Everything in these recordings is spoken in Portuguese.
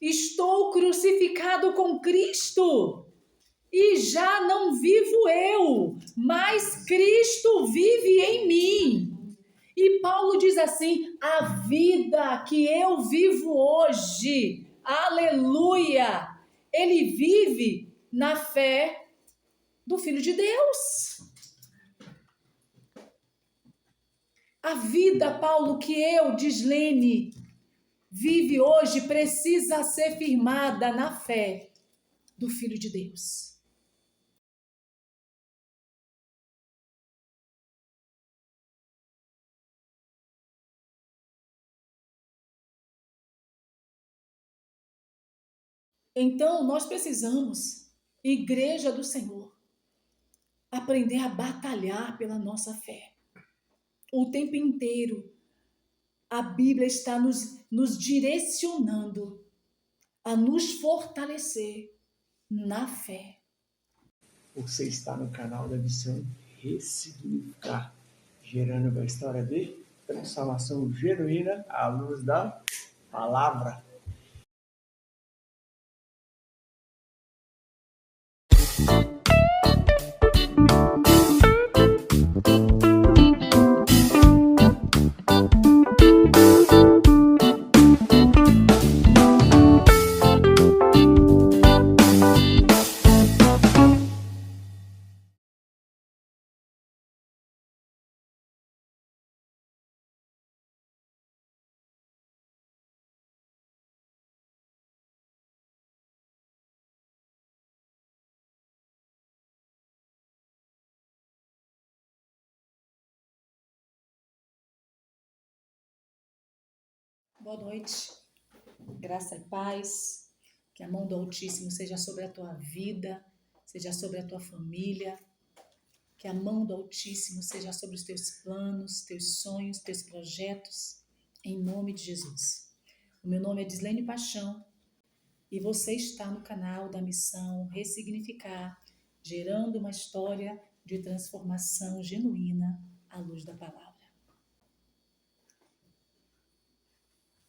Estou crucificado com Cristo. E já não vivo eu, mas Cristo vive em mim. E Paulo diz assim: a vida que eu vivo hoje, aleluia, ele vive na fé do Filho de Deus. A vida, Paulo, que eu, Dislene, vive hoje precisa ser firmada na fé do Filho de Deus. Então, nós precisamos, Igreja do Senhor, aprender a batalhar pela nossa fé. O tempo inteiro, a Bíblia está nos direcionando a nos fortalecer na fé. Você está no canal da Missão Ressignificar, gerando uma história de transformação genuína à luz da palavra. Boa noite, graça e paz, que a mão do Altíssimo seja sobre a tua vida, seja sobre a tua família, que a mão do Altíssimo seja sobre os teus planos, teus sonhos, teus projetos, em nome de Jesus. O meu nome é Dislene Paixão e você está no canal da Missão Ressignificar, gerando uma história de transformação genuína à luz da palavra.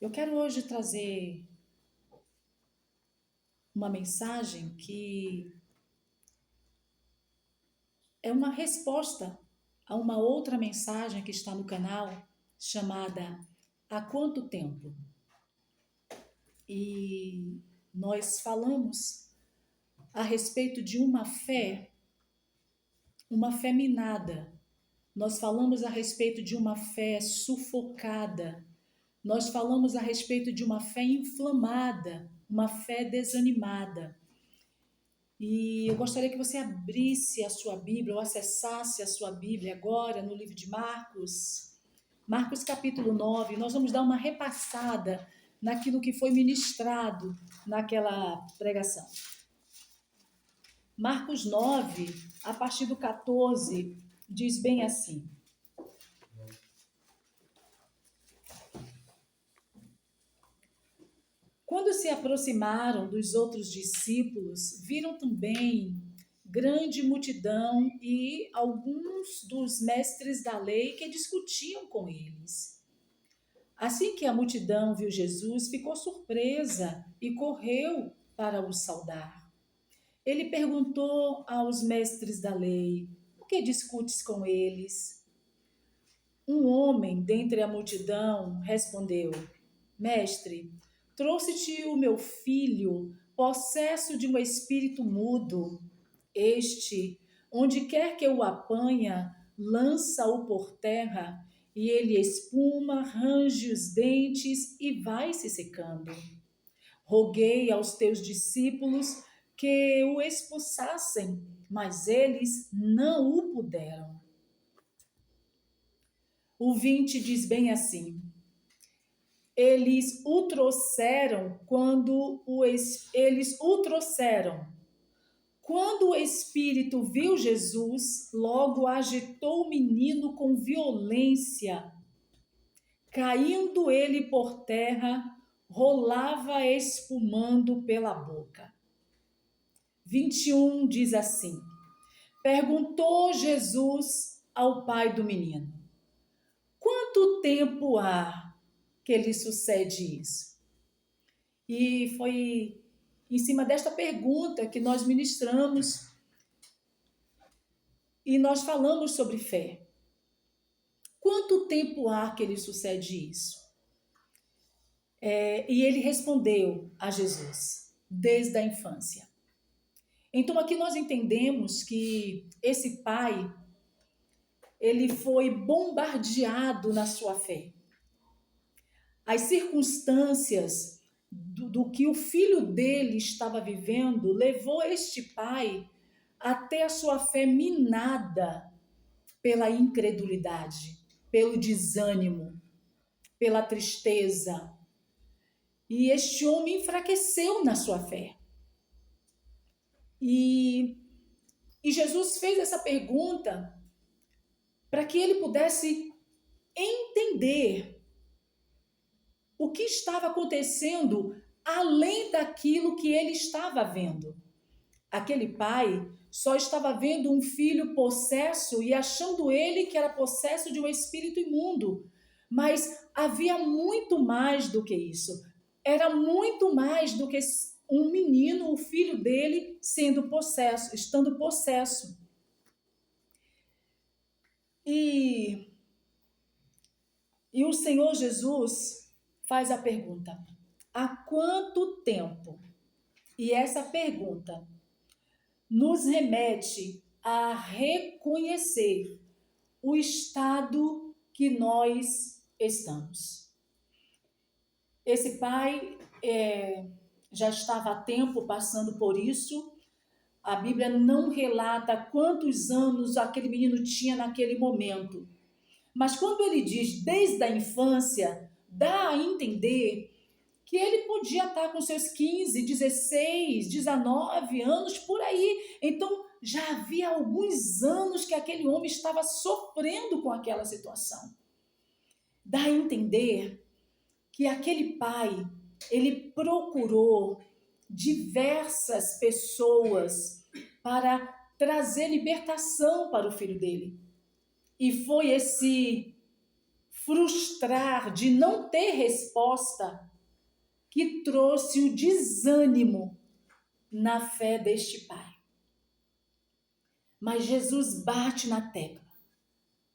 Eu quero hoje trazer uma mensagem que é uma resposta a uma outra mensagem que está no canal chamada Há Quanto Tempo? E nós falamos a respeito de uma fé minada. Nós falamos a respeito de uma fé sufocada. Nós falamos a respeito de uma fé inflamada, uma fé desanimada. E eu gostaria que você abrisse a sua Bíblia ou acessasse a sua Bíblia agora no livro de Marcos. Marcos capítulo 9, nós vamos dar uma repassada naquilo que foi ministrado naquela pregação. Marcos 9, a partir do 14, diz bem assim: quando se aproximaram dos outros discípulos, viram também grande multidão e alguns dos mestres da lei que discutiam com eles. Assim que a multidão viu Jesus, ficou surpresa e correu para o saudar. Ele perguntou aos mestres da lei: por que discutes com eles? Um homem dentre a multidão respondeu: Mestre, trouxe-te o meu filho, possesso de um espírito mudo. Este, onde quer que o apanha, lança-o por terra, e ele espuma, range os dentes e vai se secando. Roguei aos teus discípulos que o expulsassem, mas eles não o puderam. O 20 diz bem assim: eles o trouxeram quando o espírito viu Jesus, logo agitou o menino com violência. Caindo ele por terra, rolava espumando pela boca. 21 diz assim: perguntou Jesus ao pai do menino: quanto tempo há que lhe sucede isso? E foi em cima desta pergunta que nós ministramos e nós falamos sobre fé. Quanto tempo há que lhe sucede isso? E ele respondeu a Jesus, desde a infância. Então aqui nós entendemos que esse pai, ele foi bombardeado na sua fé. As circunstâncias do que o filho dele estava vivendo levou este pai a ter a sua fé minada pela incredulidade, pelo desânimo, pela tristeza. E este homem enfraqueceu na sua fé. E Jesus fez essa pergunta para que ele pudesse entender o que estava acontecendo além daquilo que ele estava vendo. Aquele pai só estava vendo um filho possesso e achando ele que era possesso de um espírito imundo. Mas havia muito mais do que isso. Era muito mais do que um menino, o filho dele, estando possesso. E o Senhor Jesus faz a pergunta: há quanto tempo? E essa pergunta nos remete a reconhecer o estado que nós estamos. Esse pai já estava há tempo passando por isso. A Bíblia não relata quantos anos aquele menino tinha naquele momento. Mas quando ele diz desde a infância, dá a entender que ele podia estar com seus 15, 16, 19 anos, por aí. Então, já havia alguns anos que aquele homem estava sofrendo com aquela situação. Dá a entender que aquele pai, ele procurou diversas pessoas para trazer libertação para o filho dele. E foi esse frustrar de não ter resposta que trouxe o desânimo na fé deste pai. Mas Jesus bate na tecla.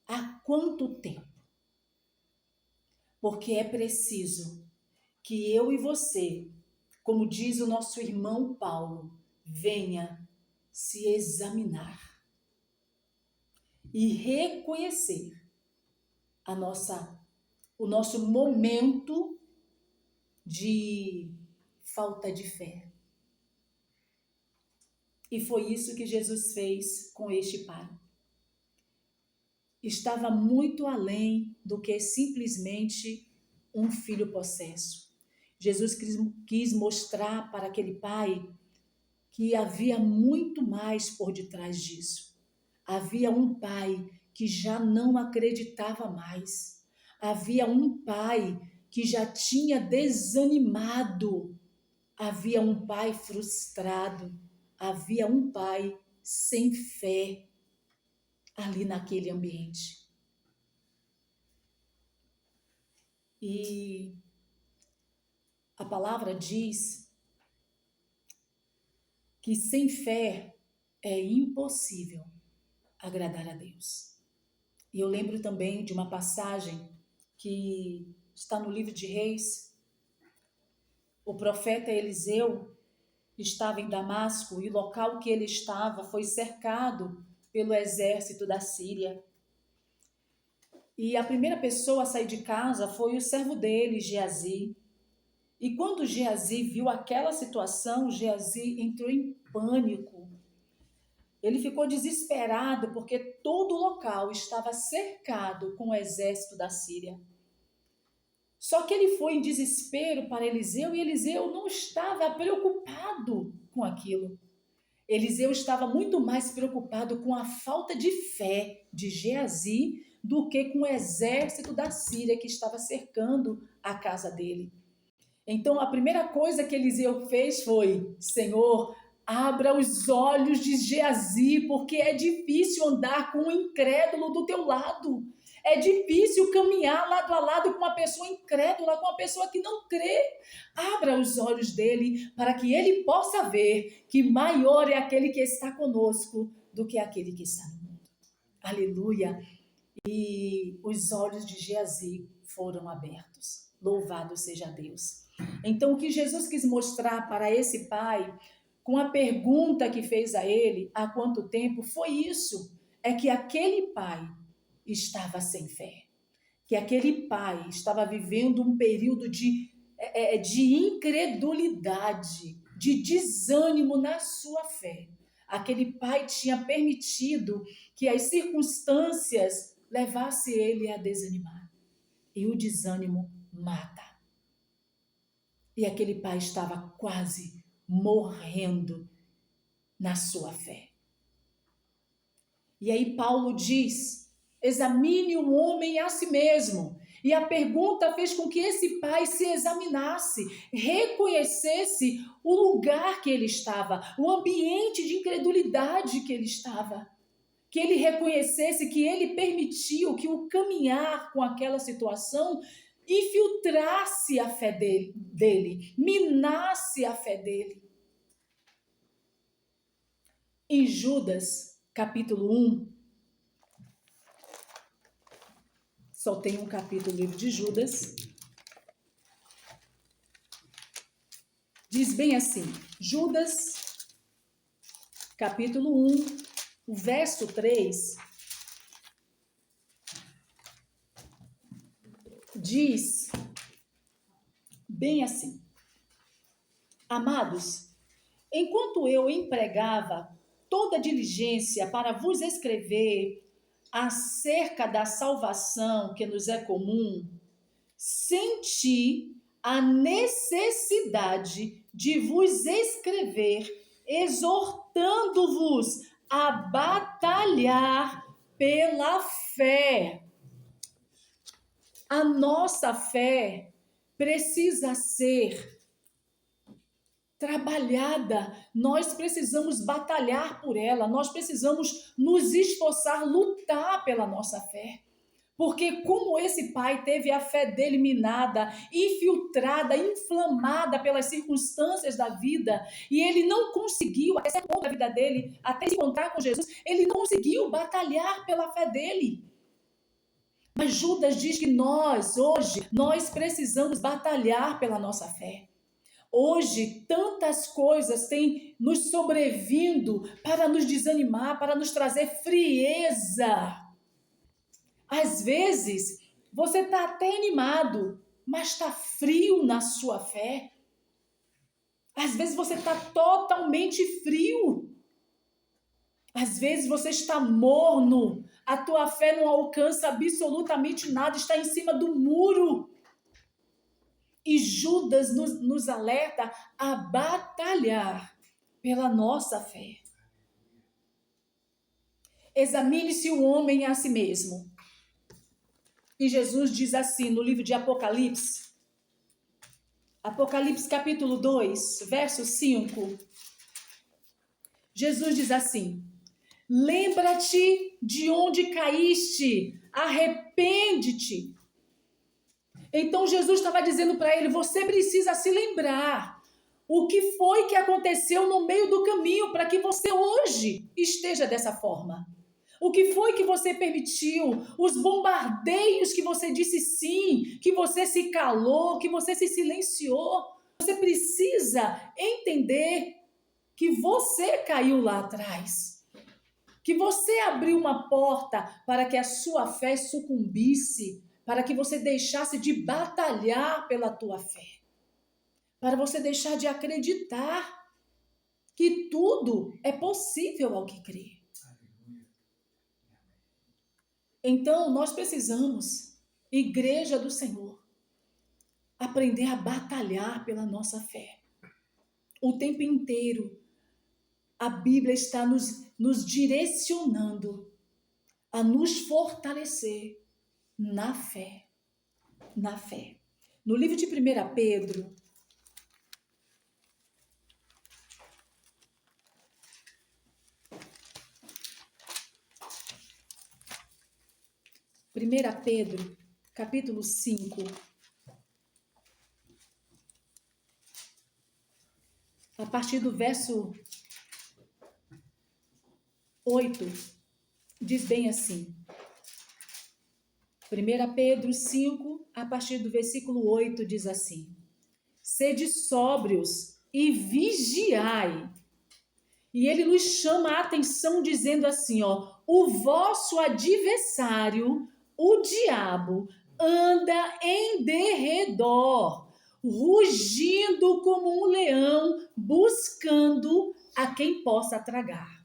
Há quanto tempo? Porque é preciso que eu e você, como diz o nosso irmão Paulo, venha se examinar e reconhecer o nosso momento de falta de fé. E foi isso que Jesus fez com este pai. Estava muito além do que simplesmente um filho possesso. Jesus quis mostrar para aquele pai que havia muito mais por detrás disso. Havia um pai que já não acreditava mais. Havia um pai que já tinha desanimado. Havia um pai frustrado. Havia um pai sem fé ali naquele ambiente. E a palavra diz que sem fé é impossível agradar a Deus. E eu lembro também de uma passagem que está no livro de Reis. O profeta Eliseu estava em Damasco e o local que ele estava foi cercado pelo exército da Síria. E a primeira pessoa a sair de casa foi o servo dele, Geazi. E quando Geazi viu aquela situação, Geazi entrou em pânico. Ele ficou desesperado porque todo o local estava cercado com o exército da Síria. Só que ele foi em desespero para Eliseu e Eliseu não estava preocupado com aquilo. Eliseu estava muito mais preocupado com a falta de fé de Geazi do que com o exército da Síria que estava cercando a casa dele. Então, a primeira coisa que Eliseu fez foi: Senhor, abra os olhos de Geazi, porque é difícil andar com um incrédulo do teu lado. É difícil caminhar lado a lado com uma pessoa incrédula, com uma pessoa que não crê. Abra os olhos dele para que ele possa ver que maior é aquele que está conosco do que aquele que está no mundo. Aleluia. E os olhos de Geazi foram abertos. Louvado seja Deus. Então, o que Jesus quis mostrar para esse pai, com a pergunta que fez a ele, há quanto tempo, foi isso. É que aquele pai estava sem fé. Que aquele pai estava vivendo um período de incredulidade, de desânimo na sua fé. Aquele pai tinha permitido que as circunstâncias levassem ele a desanimar. E o desânimo mata. E aquele pai estava quase morrendo na sua fé. E aí Paulo diz: examine o homem a si mesmo. E a pergunta fez com que esse pai se examinasse, reconhecesse o lugar que ele estava, o ambiente de incredulidade que ele estava. Que ele reconhecesse que ele permitiu que o caminhar com aquela situação infiltrasse a fé dele, minasse a fé dele. Em Judas, capítulo 1, só tem um capítulo do livro de Judas, diz bem assim, Judas, capítulo 1, o verso 3, diz bem assim: amados, enquanto eu empregava toda diligência para vos escrever acerca da salvação que nos é comum, senti a necessidade de vos escrever, exortando-vos a batalhar pela fé. A nossa fé precisa ser trabalhada, nós precisamos batalhar por ela, nós precisamos nos esforçar, lutar pela nossa fé. Porque como esse pai teve a fé dele minada, infiltrada, inflamada pelas circunstâncias da vida, e ele não conseguiu, até certo ponto da vida dele, até se encontrar com Jesus, ele não conseguiu batalhar pela fé dele. Mas Judas diz que hoje, nós precisamos batalhar pela nossa fé. Hoje, tantas coisas têm nos sobrevindo para nos desanimar, para nos trazer frieza. Às vezes, você está até animado, mas está frio na sua fé. Às vezes, você está totalmente frio. Às vezes, você está morno. A tua fé não alcança absolutamente nada, está em cima do muro. E Judas nos alerta a batalhar pela nossa fé. Examine-se o homem a si mesmo. E Jesus diz assim no livro de Apocalipse, Apocalipse capítulo 2, verso 5. Jesus diz assim: lembra-te de onde caíste, arrepende-te. Então Jesus estava dizendo para ele, você precisa se lembrar o que foi que aconteceu no meio do caminho para que você hoje esteja dessa forma. O que foi que você permitiu? Os bombardeios que você disse sim, que você se calou, que você se silenciou. Você precisa entender que você caiu lá atrás. Que você abriu uma porta para que a sua fé sucumbisse, para que você deixasse de batalhar pela tua fé. Para você deixar de acreditar que tudo é possível ao que crê. Então, nós precisamos, Igreja do Senhor, aprender a batalhar pela nossa fé. O tempo inteiro, a Bíblia está nos direcionando a nos fortalecer na fé. Na fé. No livro de 1 Pedro, 1 Pedro, capítulo 5, a partir do verso 8, diz bem assim. 1 Pedro 5, a partir do versículo 8, diz assim: Sede sóbrios e vigiai. E ele nos chama a atenção dizendo assim, o vosso adversário, o diabo, anda em derredor, rugindo como um leão, buscando a quem possa tragar.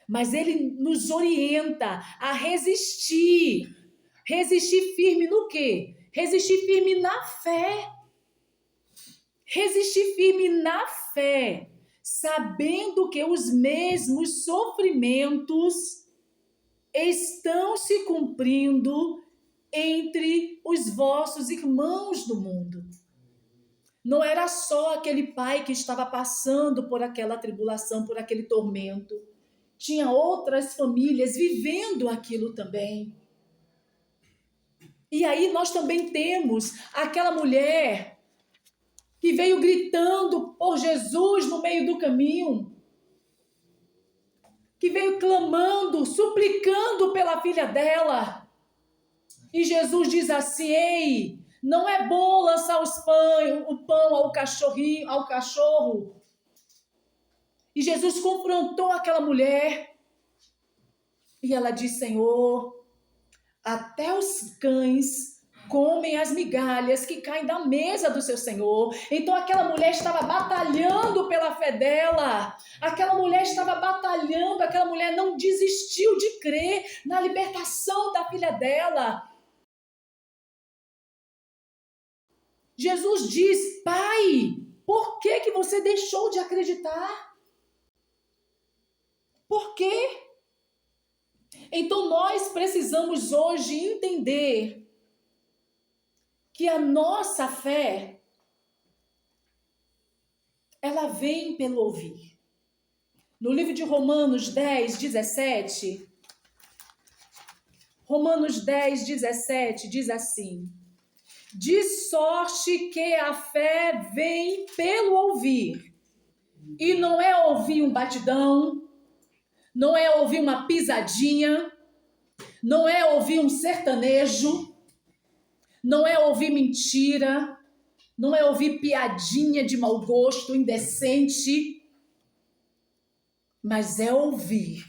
Mas ele nos orienta a resistir. Resistir firme no quê? Resistir firme na fé. Resistir firme na fé, sabendo que os mesmos sofrimentos estão se cumprindo entre os vossos irmãos do mundo. Não era só aquele pai que estava passando por aquela tribulação, por aquele tormento. Tinha outras famílias vivendo aquilo também. E aí nós também temos aquela mulher que veio gritando por Jesus no meio do caminho, que veio clamando, suplicando pela filha dela. E Jesus diz assim: ei, não é bom lançar o pão ao cachorro. E Jesus confrontou aquela mulher. E ela diz: Senhor, até os cães comem as migalhas que caem da mesa do seu Senhor. Então aquela mulher estava batalhando pela fé dela. Aquela mulher estava batalhando, aquela mulher não desistiu de crer na libertação da filha dela. Jesus diz: Pai, por que você deixou de acreditar? Por quê? Então nós precisamos hoje entender que a nossa fé, ela vem pelo ouvir. No livro de Romanos 10, 17, diz assim: de sorte que a fé vem pelo ouvir, e não é ouvir um batidão, não é ouvir uma pisadinha, não é ouvir um sertanejo, não é ouvir mentira, não é ouvir piadinha de mau gosto, indecente, mas é ouvir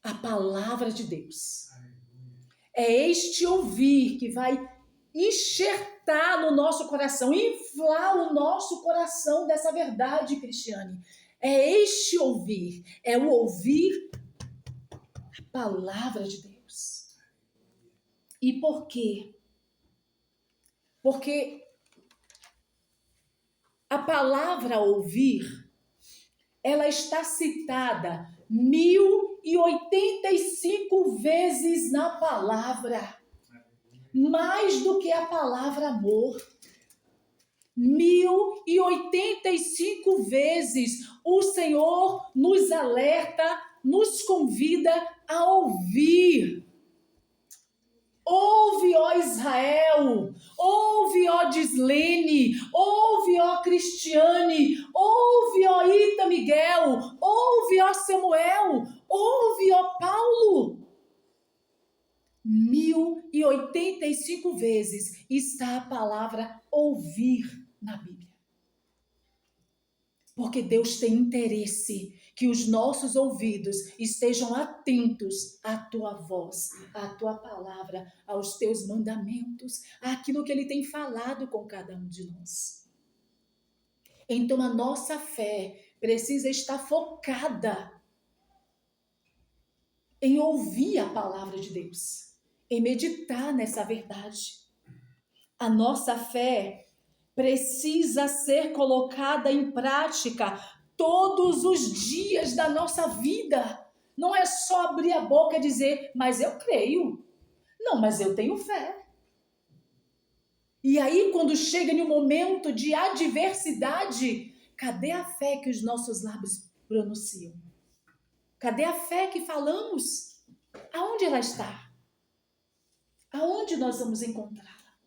a palavra de Deus. É este ouvir que vai enxertar no nosso coração, inflar o nosso coração dessa verdade, Cristiane. É este ouvir, é o ouvir a palavra de Deus. E por quê? Porque a palavra ouvir, ela está citada 1085 vezes na palavra. Mais do que a palavra amor. 1085 vezes o Senhor nos alerta, nos convida a ouvir. Ouve, ó Israel, ouve, ó Dislene, ouve, ó Cristiane, ouve, ó Ita Miguel, ouve, ó Samuel, ouve, ó Paulo. 1085 vezes está a palavra ouvir na Bíblia. Porque Deus tem interesse que os nossos ouvidos estejam atentos à tua voz, à tua palavra, aos teus mandamentos, àquilo que Ele tem falado com cada um de nós. Então a nossa fé precisa estar focada em ouvir a palavra de Deus, em meditar nessa verdade. A nossa fé precisa ser colocada em prática todos os dias da nossa vida. Não é só abrir a boca e dizer, mas eu creio. Não, mas eu tenho fé. E aí, quando chega em um momento de adversidade, cadê a fé que os nossos lábios pronunciam? Cadê a fé que falamos? Aonde ela está? Aonde nós vamos encontrá-la?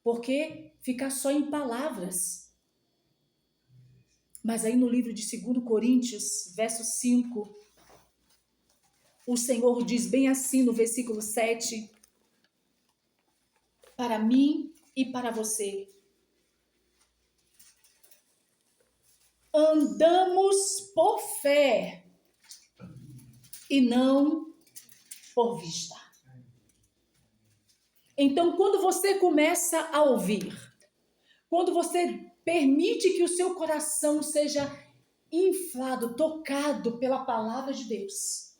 Porque ficar só em palavras. Mas aí no livro de 2 Coríntios, verso 5, o Senhor diz bem assim no versículo 7, para mim e para você. Andamos por fé e não por vista. Então, quando você começa a ouvir, quando você permite que o seu coração seja inflado, tocado pela palavra de Deus,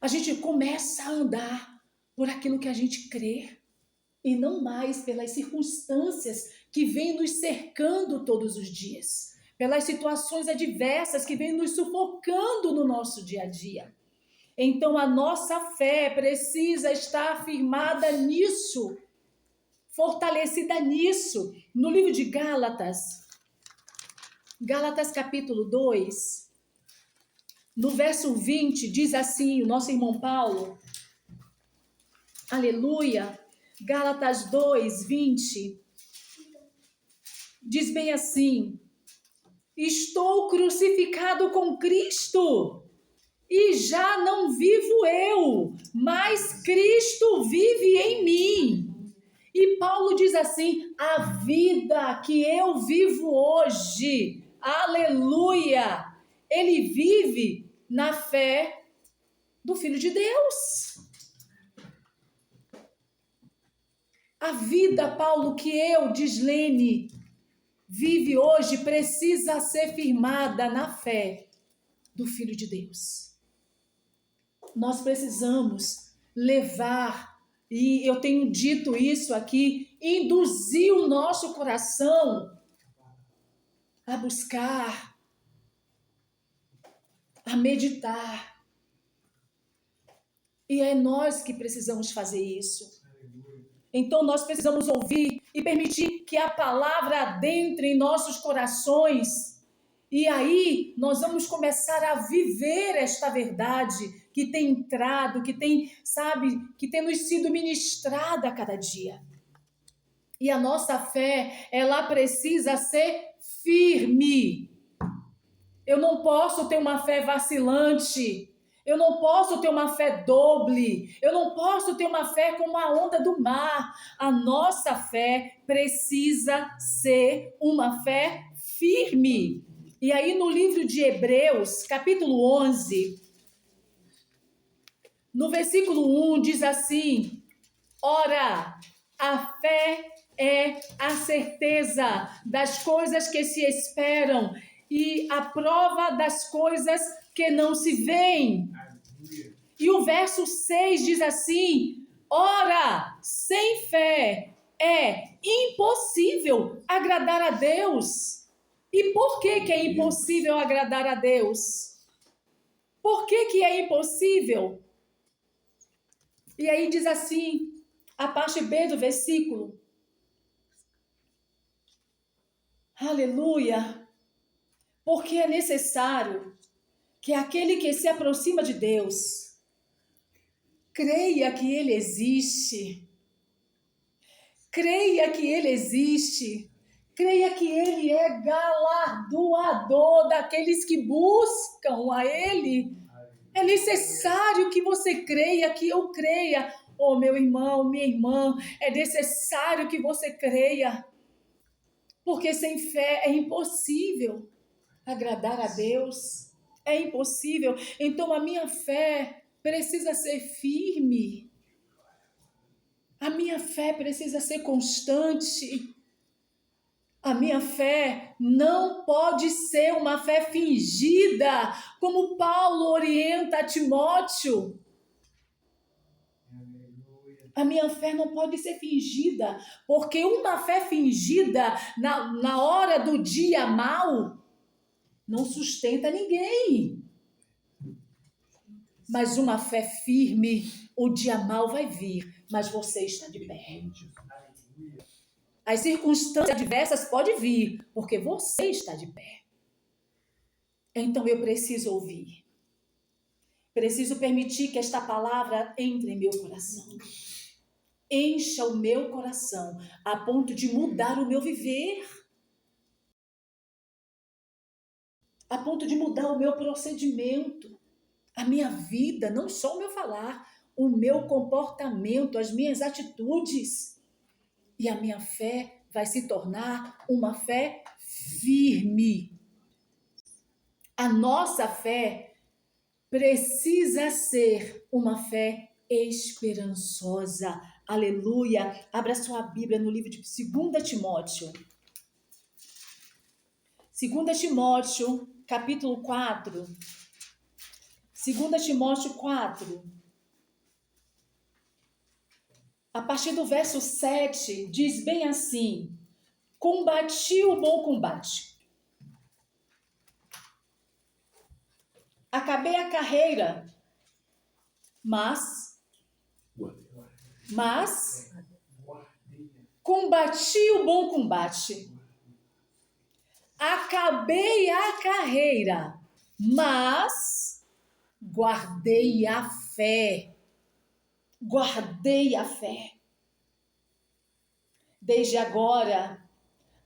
a gente começa a andar por aquilo que a gente crê e não mais pelas circunstâncias que vêm nos cercando todos os dias, pelas situações adversas que vêm nos sufocando no nosso dia a dia. Então a nossa fé precisa estar firmada nisso, fortalecida nisso. No livro de Gálatas capítulo 2, no verso 20, diz assim, o nosso irmão Paulo, aleluia, Gálatas 2, 20, diz bem assim, estou crucificado com Cristo, e já não vivo eu, mas Cristo vive em mim. E Paulo diz assim, a vida que eu vivo hoje, aleluia, ele vive na fé do Filho de Deus. A vida, Paulo, que eu, Dislene, vive hoje, precisa ser firmada na fé do Filho de Deus. Nós precisamos levar, e eu tenho dito isso aqui, induzir o nosso coração a buscar, a meditar. E é nós que precisamos fazer isso. Então nós precisamos ouvir e permitir que a palavra adentre em nossos corações. E aí nós vamos começar a viver esta verdade que tem entrado, que tem, sabe, que tem nos sido ministrada a cada dia. E a nossa fé, ela precisa ser firme. Eu não posso ter uma fé vacilante. Eu não posso ter uma fé doble. Eu não posso ter uma fé como a onda do mar. A nossa fé precisa ser uma fé firme. E aí no livro de Hebreus, capítulo 11, no versículo 1 diz assim, ora, a fé é a certeza das coisas que se esperam e a prova das coisas que não se veem. E o verso 6 diz assim, ora, sem fé é impossível agradar a Deus. E por que é impossível agradar a Deus? Por que é impossível? E aí diz assim, a parte B do versículo. Aleluia! Porque é necessário que aquele que se aproxima de Deus creia que Ele existe. Creia que Ele existe. Creia que Ele é galardoador daqueles que buscam a Ele. É necessário que você creia, que eu creia. Oh, meu irmão, minha irmã, é necessário que você creia. Porque sem fé é impossível agradar a Deus. É impossível. Então a minha fé precisa ser firme. A minha fé precisa ser constante. A minha fé não pode ser uma fé fingida, como Paulo orienta a Timóteo. A minha fé não pode ser fingida, porque uma fé fingida na hora do dia mau não sustenta ninguém. Mas uma fé firme, o dia mau vai vir, mas você está de pé. As circunstâncias adversas podem vir, porque você está de pé. Então eu preciso ouvir. Preciso permitir que esta palavra entre em meu coração. Encha o meu coração a ponto de mudar o meu viver. A ponto de mudar o meu procedimento. A minha vida, não só o meu falar, o meu comportamento, as minhas atitudes. E a minha fé vai se tornar uma fé firme. A nossa fé precisa ser uma fé esperançosa. Aleluia. Abra sua Bíblia no livro de 2 Timóteo. 2 Timóteo, capítulo 4. 2 Timóteo 4. A partir do verso 7, diz bem assim: combati o bom combate. Acabei a carreira, mas combati o bom combate. Acabei a carreira, mas guardei a fé. Guardei a fé. Desde agora,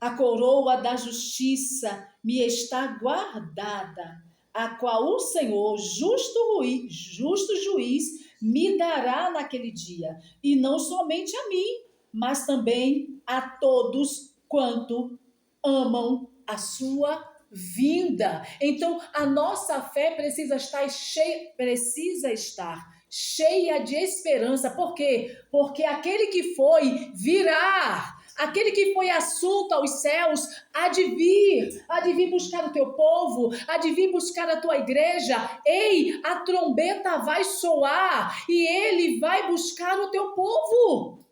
a coroa da justiça me está guardada, a qual o Senhor, justo juiz, me dará naquele dia. E não somente a mim, mas também a todos quanto amam a sua vinda. Então, a nossa fé precisa estar cheia de esperança. Por quê? Porque aquele que foi virá. Aquele que foi assunto aos céus há de vir buscar o teu povo, há de vir buscar a tua igreja. Ei, a trombeta vai soar e ele vai buscar o teu povo.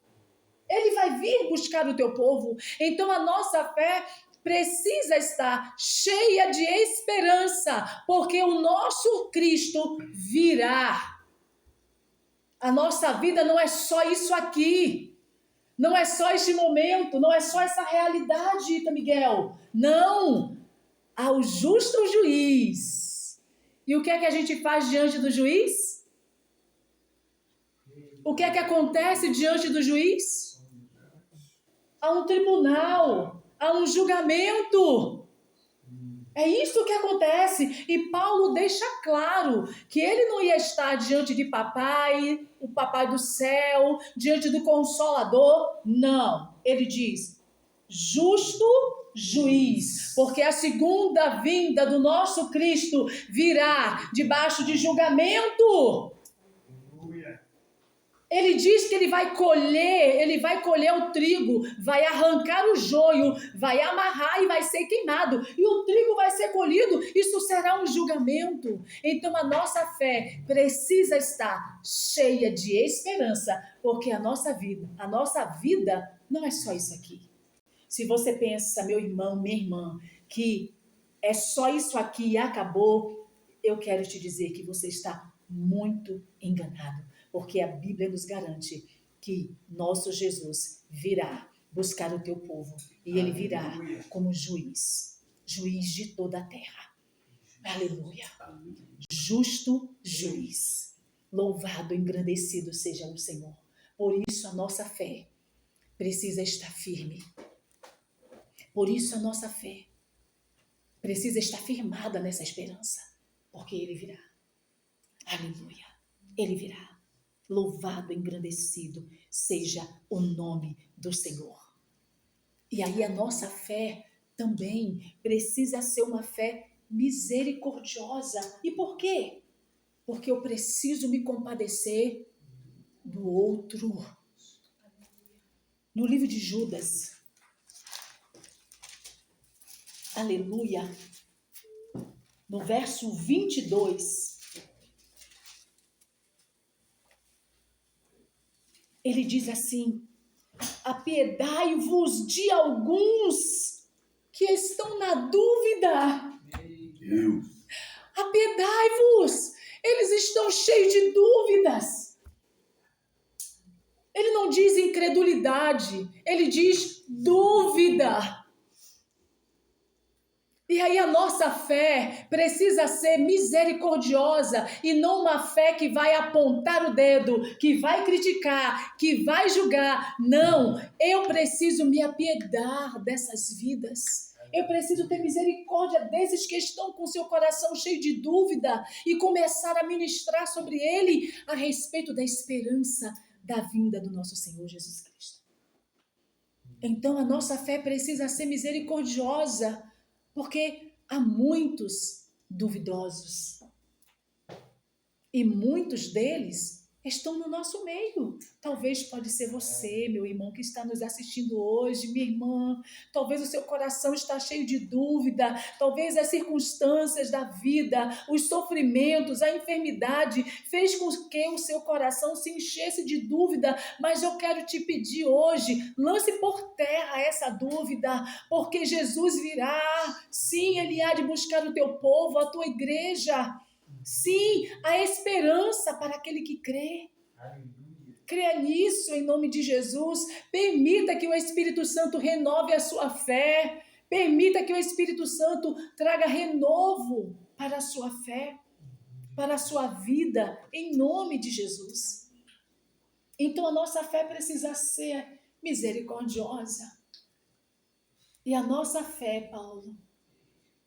Ele vai vir buscar o teu povo. Então a nossa fé precisa estar cheia de esperança, porque o nosso Cristo virá. A nossa vida não é só isso aqui. Não é só este momento, não é só essa realidade, Ita Miguel. Não! Há o justo juiz. E o que é que a gente faz diante do juiz? O que é que acontece diante do juiz? Há um tribunal, há um julgamento. É isso que acontece. E Paulo deixa claro que ele não ia estar diante de papai, o papai do céu, diante do Consolador. Não. Ele diz, justo juiz, porque a segunda vinda do nosso Cristo virá debaixo de julgamento. Ele diz que ele vai colher o trigo, vai arrancar o joio, vai amarrar e vai ser queimado. E o trigo vai ser colhido, isso será um julgamento. Então a nossa fé precisa estar cheia de esperança, porque a nossa vida não é só isso aqui. Se você pensa, meu irmão, minha irmã, que é só isso aqui e acabou, eu quero te dizer que você está muito enganado. Porque a Bíblia nos garante que nosso Jesus virá buscar o teu povo. E ele virá como juiz de toda a terra. Aleluia. Justo juiz. Louvado, engrandecido seja o Senhor. Por isso a nossa fé precisa estar firme. Por isso a nossa fé precisa estar firmada nessa esperança. Porque ele virá. Aleluia. Ele virá. Louvado, engrandecido seja o nome do Senhor. E aí a nossa fé também precisa ser uma fé misericordiosa. E por quê? Porque eu preciso me compadecer do outro. No livro de Judas, aleluia, no verso 22, ele diz assim, apiedai-vos de alguns que estão na dúvida. Deus. Apiedai-vos, eles estão cheios de dúvidas. Ele não diz incredulidade, ele diz dúvida. E aí a nossa fé precisa ser misericordiosa e não uma fé que vai apontar o dedo, que vai criticar, que vai julgar. Não, eu preciso me apiedar dessas vidas. Eu preciso ter misericórdia desses que estão com seu coração cheio de dúvida e começar a ministrar sobre ele a respeito da esperança da vinda do nosso Senhor Jesus Cristo. Então a nossa fé precisa ser misericordiosa, porque há muitos duvidosos e muitos deles estão no nosso meio. Talvez pode ser você, meu irmão, que está nos assistindo hoje, minha irmã. Talvez o seu coração está cheio de dúvida, talvez as circunstâncias da vida, os sofrimentos, a enfermidade fez com que o seu coração se enchesse de dúvida, mas eu quero te pedir hoje, lance por terra essa dúvida, porque Jesus virá. Sim, ele há de buscar o teu povo, a tua igreja. Sim, há esperança para aquele que crê. Creia nisso em nome de Jesus. Permita que o Espírito Santo renove a sua fé. Permita que o Espírito Santo traga renovo para a sua fé, para a sua vida, em nome de Jesus. Então a nossa fé precisa ser misericordiosa. E a nossa fé, Paulo,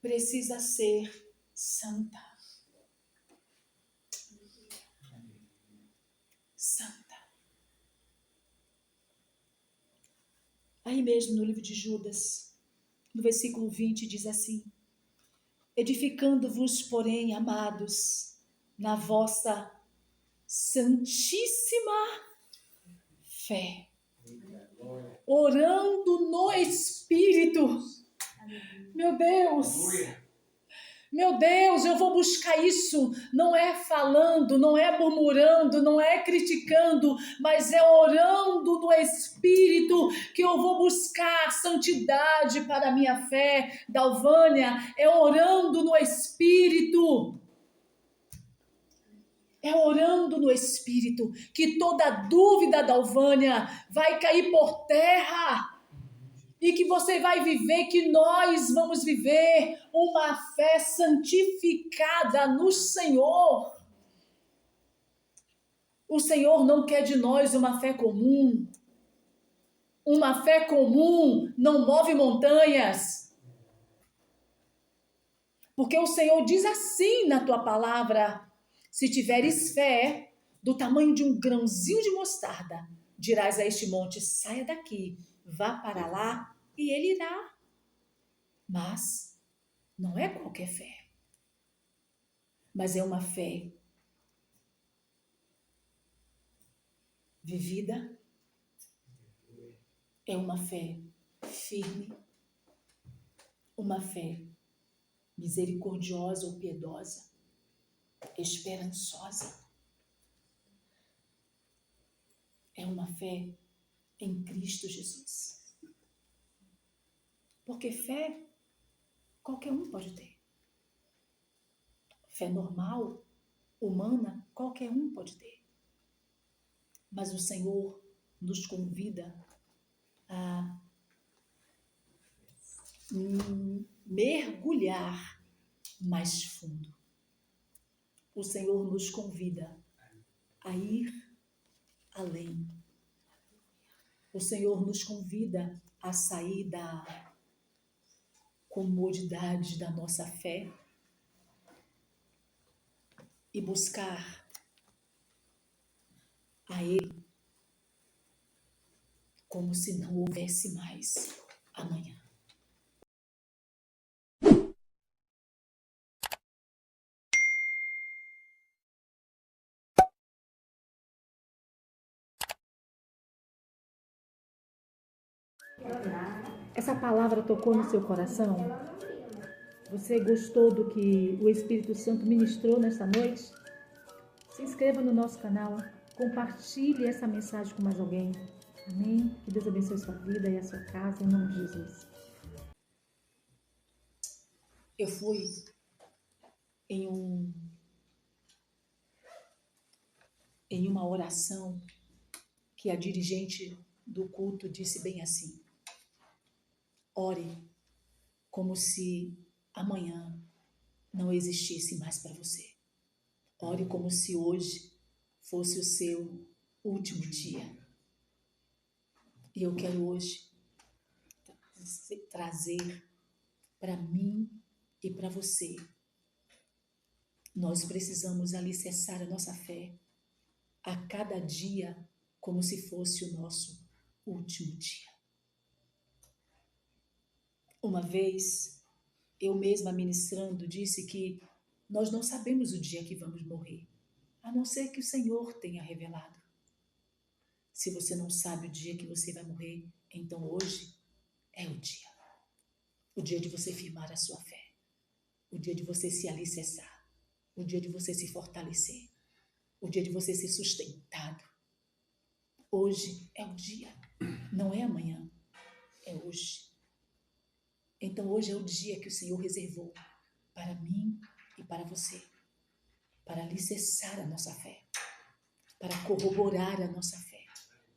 precisa ser santa. Santa. Aí mesmo no livro de Judas, no versículo 20, diz assim: edificando-vos, porém, amados, na vossa santíssima fé, orando no Espírito. Meu Deus, eu vou buscar isso, não é falando, não é murmurando, não é criticando, mas é orando no Espírito que eu vou buscar santidade para a minha fé. Dalvânia, é orando no Espírito. É orando no Espírito que toda dúvida, Dalvânia, vai cair por terra. E que você vai viver, que nós vamos viver uma fé santificada no Senhor. O Senhor não quer de nós uma fé comum. Uma fé comum não move montanhas. Porque o Senhor diz assim na tua palavra: se tiveres fé do tamanho de um grãozinho de mostarda, dirás a este monte: saia daqui, vá para lá, e ele irá. Mas não é qualquer fé, mas é uma fé vivida, é uma fé firme, uma fé misericordiosa ou piedosa, esperançosa. É uma fé em Cristo Jesus. Porque fé qualquer um pode ter. Fé normal, humana, qualquer um pode ter. Mas o Senhor nos convida a mergulhar mais fundo. O Senhor nos convida a ir além. O Senhor nos convida a sair da comodidade da nossa fé e buscar a Ele como se não houvesse mais amanhã. Essa palavra tocou no seu coração? Você gostou do que o Espírito Santo ministrou nesta noite? Se inscreva no nosso canal, compartilhe essa mensagem com mais alguém. Amém? Que Deus abençoe a sua vida e a sua casa, em nome de Jesus. Eu fui em uma oração que a dirigente do culto disse bem assim: ore como se amanhã não existisse mais para você. Ore como se hoje fosse o seu último dia. E eu quero hoje trazer para mim e para você. Nós precisamos alicerçar a nossa fé a cada dia como se fosse o nosso último dia. Uma vez, eu mesma ministrando, disse que nós não sabemos o dia que vamos morrer, a não ser que o Senhor tenha revelado. Se você não sabe o dia que você vai morrer, então hoje é o dia. O dia de você firmar a sua fé. O dia de você se alicerçar. O dia de você se fortalecer. O dia de você ser sustentado. Hoje é o dia. Não é amanhã. É hoje. Então hoje é o dia que o Senhor reservou para mim e para você. Para alicerçar a nossa fé. Para corroborar a nossa fé.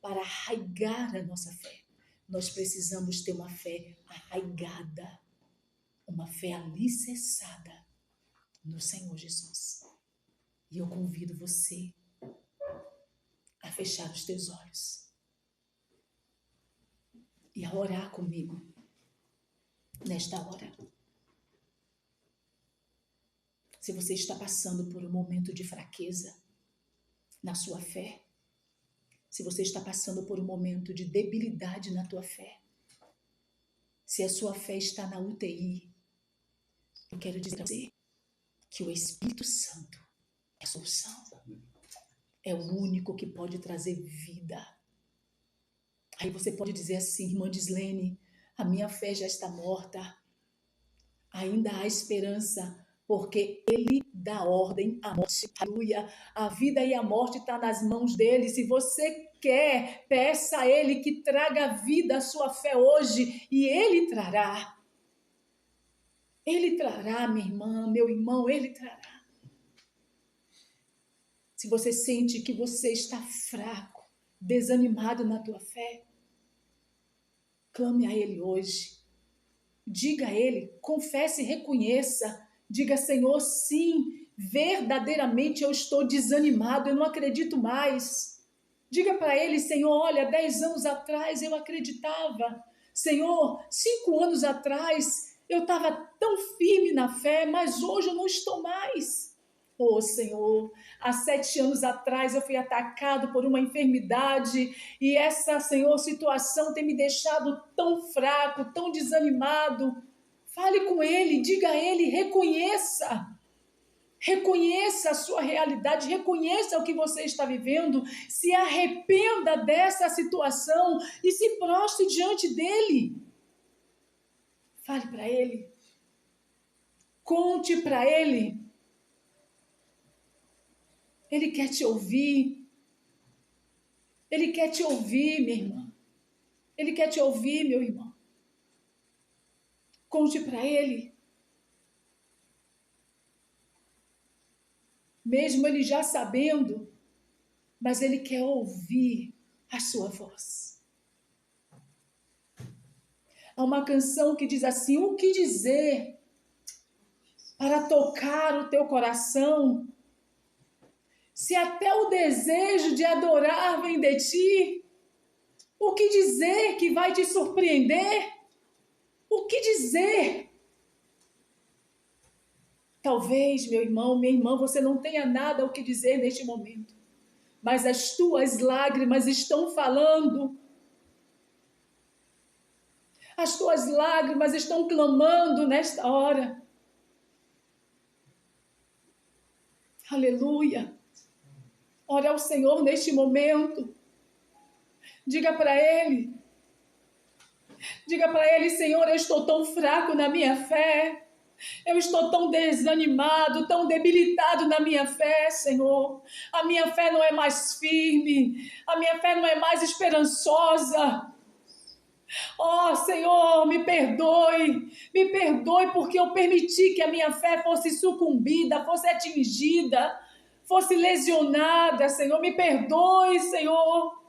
Para arraigar a nossa fé. Nós precisamos ter uma fé arraigada, uma fé alicerçada no Senhor Jesus. E eu convido você a fechar os teus olhos e a orar comigo nesta hora. Se você está passando por um momento de fraqueza na sua fé, se você está passando por um momento de debilidade na tua fé, se a sua fé está na UTI, eu quero dizer a você que o Espírito Santo é a solução. É o único que pode trazer vida. Aí você pode dizer assim, irmã Dislene, a minha fé já está morta. Ainda há esperança, porque Ele dá ordem à morte. Aleluia. A vida e a morte estão nas mãos dele. Se você quer, peça a Ele que traga vida à sua fé hoje e Ele trará. Ele trará, minha irmã, meu irmão, Ele trará. Se você sente que você está fraco, desanimado na tua fé, clame a Ele hoje. Diga a Ele, confesse e reconheça. Diga, Senhor, sim, verdadeiramente eu estou desanimado, eu não acredito mais. Diga para Ele, Senhor, olha, 10 anos atrás eu acreditava. Senhor, 5 anos atrás eu estava tão firme na fé, mas hoje eu não estou mais. Oh, Senhor, há 7 anos atrás eu fui atacado por uma enfermidade e essa, Senhor, situação tem me deixado tão fraco, tão desanimado. Fale com Ele, diga a Ele, reconheça. Reconheça a sua realidade, reconheça o que você está vivendo, se arrependa dessa situação e se prostre diante dEle. Fale para Ele. Conte para Ele. Ele quer te ouvir. Ele quer te ouvir, minha irmã. Ele quer te ouvir, meu irmão. Conte para Ele. Mesmo Ele já sabendo, mas Ele quer ouvir a sua voz. Há uma canção que diz assim, o que dizer para tocar o teu coração? Se até o desejo de adorar vem de ti, o que dizer que vai te surpreender? O que dizer? Talvez, meu irmão, minha irmã, você não tenha nada o que dizer neste momento, mas as tuas lágrimas estão falando. As tuas lágrimas estão clamando nesta hora. Aleluia. Ore ao Senhor neste momento. Diga para Ele. Diga para Ele, Senhor, eu estou tão fraco na minha fé. Eu estou tão desanimado, tão debilitado na minha fé, Senhor. A minha fé não é mais firme. A minha fé não é mais esperançosa. Oh, Senhor, me perdoe porque eu permiti que a minha fé fosse sucumbida, fosse atingida, fosse lesionada, Senhor, me perdoe, Senhor.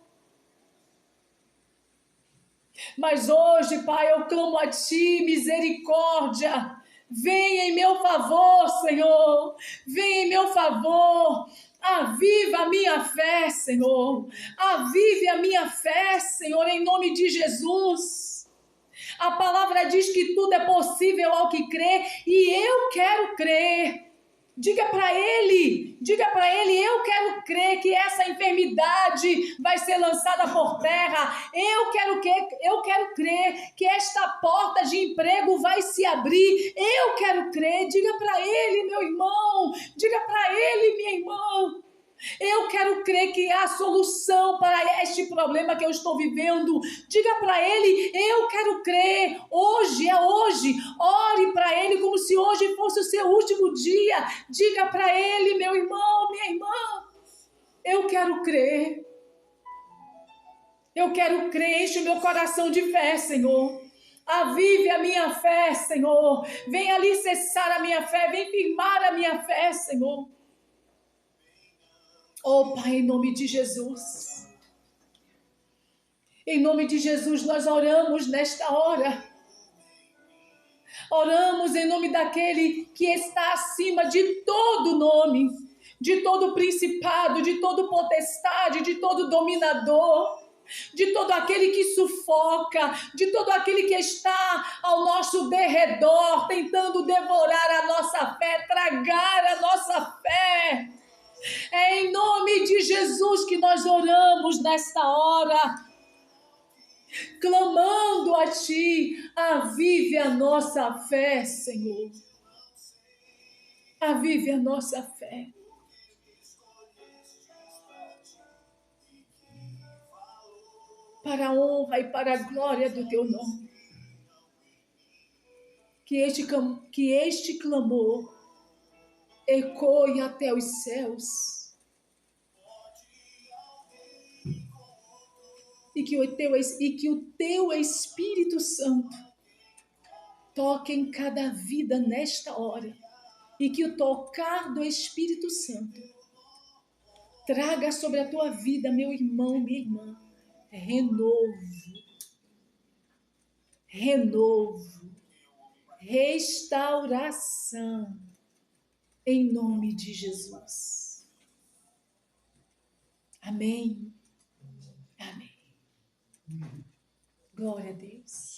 Mas hoje, Pai, eu clamo a Ti, misericórdia, Venha em meu favor, Senhor. Venha em meu favor. Aviva a minha fé, Senhor. Avive a minha fé, Senhor, em nome de Jesus. A palavra diz que tudo é possível ao que crê, e eu quero crer. Diga para ele, eu quero crer que essa enfermidade vai ser lançada por terra. Eu quero crer que esta porta de emprego vai se abrir. Eu quero crer. Diga para ele, meu irmão. Diga para ele, minha irmã. Eu quero crer que há solução para este problema que eu estou vivendo. Diga para ele, eu quero crer. Hoje é hoje. Ore para ele como se hoje fosse o seu último dia. Diga para ele, meu irmão, minha irmã, eu quero crer. Eu quero crer, enche o meu coração de fé, Senhor. Avive a minha fé, Senhor. Venha alicerçar a minha fé, vem firmar a minha fé, Senhor. Oh, Pai, em nome de Jesus. Em nome de Jesus, nós oramos nesta hora. Oramos em nome daquele que está acima de todo nome, de todo principado, de todo potestade, de todo dominador, de todo aquele que sufoca, de todo aquele que está ao nosso derredor, tentando devorar a nossa fé, tragar a nossa fé. É em nome de Jesus que nós oramos nesta hora, clamando a Ti. Avive a nossa fé, Senhor. Avive a nossa fé. Para a honra e para a glória do Teu nome. Que este clamor ecoe até os céus. E que o Teu Espírito Santo toque em cada vida nesta hora. E que o tocar do Espírito Santo traga sobre a tua vida, meu irmão, minha irmã, renovo, restauração, em nome de Jesus. Amém. Amém. Glória a Deus.